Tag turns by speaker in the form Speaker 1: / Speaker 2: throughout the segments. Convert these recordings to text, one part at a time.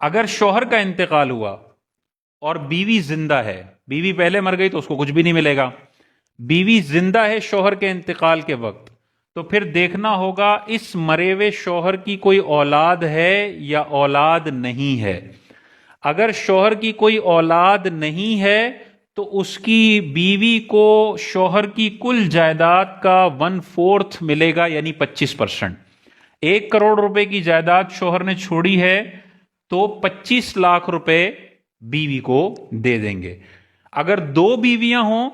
Speaker 1: اگر شوہر کا انتقال ہوا اور بیوی زندہ ہے، بیوی پہلے مر گئی تو اس کو کچھ بھی نہیں ملے گا، بیوی زندہ ہے شوہر کے انتقال کے وقت، تو پھر دیکھنا ہوگا اس مرے ہوئے شوہر کی کوئی اولاد ہے یا اولاد نہیں ہے۔ اگر شوہر کی کوئی اولاد نہیں ہے تو اس کی بیوی کو شوہر کی کل جائیداد کا 1/4 ملے گا، یعنی 25%۔ 1 کروڑ روپے کی جائیداد شوہر نے چھوڑی ہے تو 25 لاکھ روپے بیوی کو دے دیں گے۔ اگر 2 بیویاں ہوں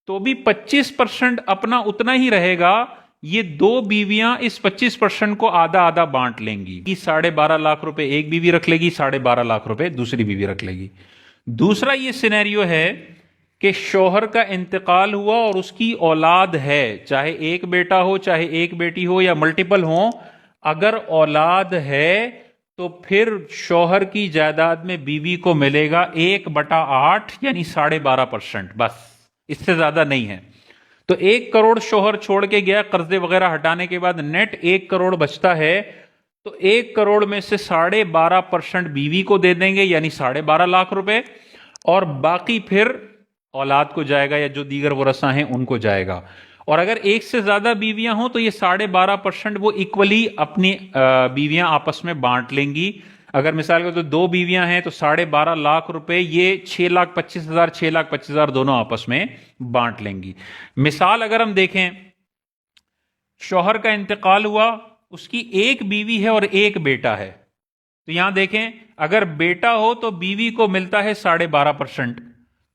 Speaker 1: تو بھی 25% اپنا اتنا ہی رہے گا، یہ 2 بیویاں اس 25% کو آدھا آدھا بانٹ لیں گی، 12.5 لاکھ روپے ایک بیوی رکھ لے گی، 12.5 لاکھ روپے دوسری بیوی رکھ لے گی۔ دوسرا یہ سینیریو ہے کہ شوہر کا انتقال ہوا اور اس کی اولاد ہے، چاہے ایک بیٹا ہو چاہے ایک بیٹی ہو یا ملٹیپل ہوں، اگر اولاد ہے تو پھر شوہر کی جائیداد میں بیوی کو ملے گا 1/8 یعنی 12.5%، بس اس سے زیادہ نہیں ہے۔ تو 1 کروڑ شوہر چھوڑ کے گیا، قرضے وغیرہ ہٹانے کے بعد نیٹ 1 کروڑ بچتا ہے، تو 1 کروڑ میں سے 12.5% بیوی کو دے دیں گے، یعنی 12.5 لاکھ روپے، اور باقی پھر اولاد کو جائے گا یا جو دیگر ورثہ ہیں ان کو جائے گا۔ اور اگر ایک سے زیادہ بیویاں ہوں تو یہ 12.5% وہ ایکولی اپنی بیویاں آپس میں بانٹ لیں گی۔ اگر مثال کے تو 2 بیویاں ہیں تو 12.5 لاکھ روپے یہ 6,25,000 6,25,000 دونوں آپس میں بانٹ لیں گی۔ مثال اگر ہم دیکھیں، شوہر کا انتقال ہوا، اس کی ایک بیوی ہے اور ایک بیٹا ہے، تو یہاں دیکھیں اگر بیٹا ہو تو بیوی کو ملتا ہے 12.5%،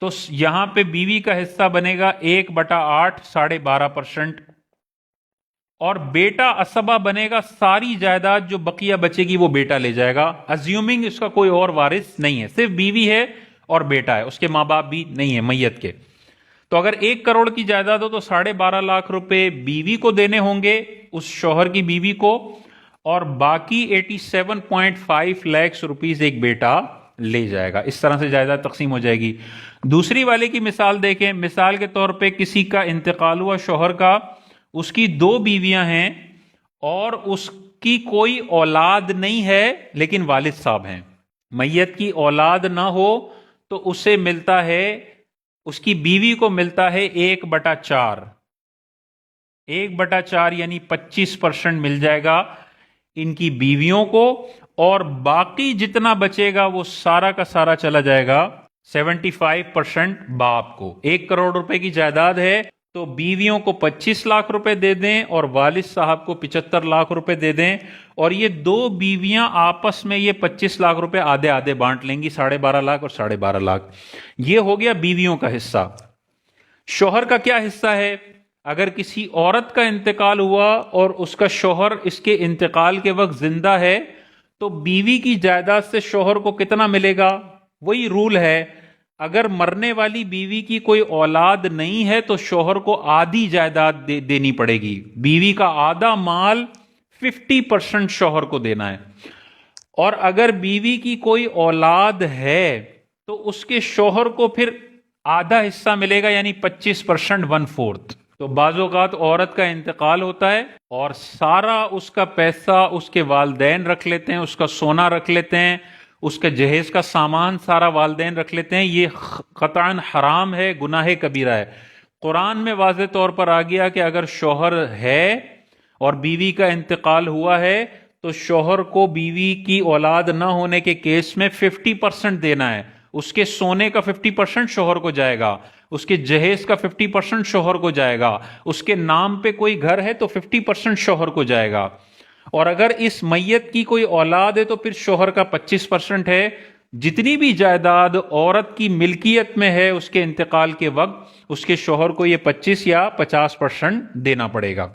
Speaker 1: تو یہاں پہ بیوی کا حصہ بنے گا 1/8 12.5%، اور بیٹا اسبہ بنے گا، ساری جائیداد جو بقیہ بچے گی وہ بیٹا لے جائے گا، ازیومنگ اس کا کوئی اور وارث نہیں ہے، صرف بیوی ہے اور بیٹا ہے، اس کے ماں باپ بھی نہیں ہے میت کے۔ تو اگر 1 کروڑ کی جائیداد ہو تو 12.5 لاکھ روپے بیوی کو دینے ہوں گے، اس شوہر کی بیوی کو، اور باقی 87.5 لاکھ روپیز ایک بیٹا لے جائے گا۔ اس طرح سے جائیداد تقسیم ہو جائے گی۔ دوسری والے کی مثال دیکھیں، مثال کے طور پہ کسی کا انتقال ہوا شوہر کا، اس کی 2 بیویاں ہیں اور اس کی کوئی اولاد نہیں ہے لیکن والد صاحب ہیں۔ میت کی اولاد نہ ہو تو اسے ملتا ہے، اس کی بیوی کو ملتا ہے 1/4، 1/4 یعنی 25% مل جائے گا ان کی بیویوں کو، اور باقی جتنا بچے گا وہ سارا کا سارا چلا جائے گا 75% باپ کو۔ 1 کروڑ روپے کی جائیداد ہے تو بیویوں کو 25 لاکھ روپے دے دیں اور والد صاحب کو 75 لاکھ روپے دے دیں، اور یہ 2 بیویاں آپس میں یہ 25 لاکھ روپے آدھے آدھے بانٹ لیں گی، 12.5 لاکھ اور 12.5 لاکھ۔ یہ ہو گیا بیویوں کا حصہ۔ شوہر کا کیا حصہ ہے؟ اگر کسی عورت کا انتقال ہوا اور اس کا شوہر اس کے انتقال کے وقت زندہ ہے تو بیوی کی جائیداد سے شوہر کو کتنا ملے گا؟ وہی رول ہے، اگر مرنے والی بیوی کی کوئی اولاد نہیں ہے تو شوہر کو آدھی جائیداد دینی پڑے گی، بیوی کا آدھا مال 50% شوہر کو دینا ہے، اور اگر بیوی کی کوئی اولاد ہے تو اس کے شوہر کو پھر آدھا حصہ ملے گا، یعنی 25% 1/4۔ تو بعض اوقات عورت کا انتقال ہوتا ہے اور سارا اس کا پیسہ اس کے والدین رکھ لیتے ہیں، اس کا سونا رکھ لیتے ہیں، اس کے جہیز کا سامان سارا والدین رکھ لیتے ہیں، یہ قطعاً حرام ہے، گناہ کبیرہ ہے۔ قرآن میں واضح طور پر آ گیا کہ اگر شوہر ہے اور بیوی کا انتقال ہوا ہے تو شوہر کو بیوی کی اولاد نہ ہونے کے کیس میں 50% دینا ہے، اس کے سونے کا 50% شوہر کو جائے گا، اس کے جہیز کا 50% شوہر کو جائے گا، اس کے نام پہ کوئی گھر ہے تو 50% شوہر کو جائے گا، اور اگر اس میت کی کوئی اولاد ہے تو پھر شوہر کا 25% ہے۔ جتنی بھی جائیداد عورت کی ملکیت میں ہے اس کے انتقال کے وقت، اس کے شوہر کو یہ 25 یا 50% دینا پڑے گا۔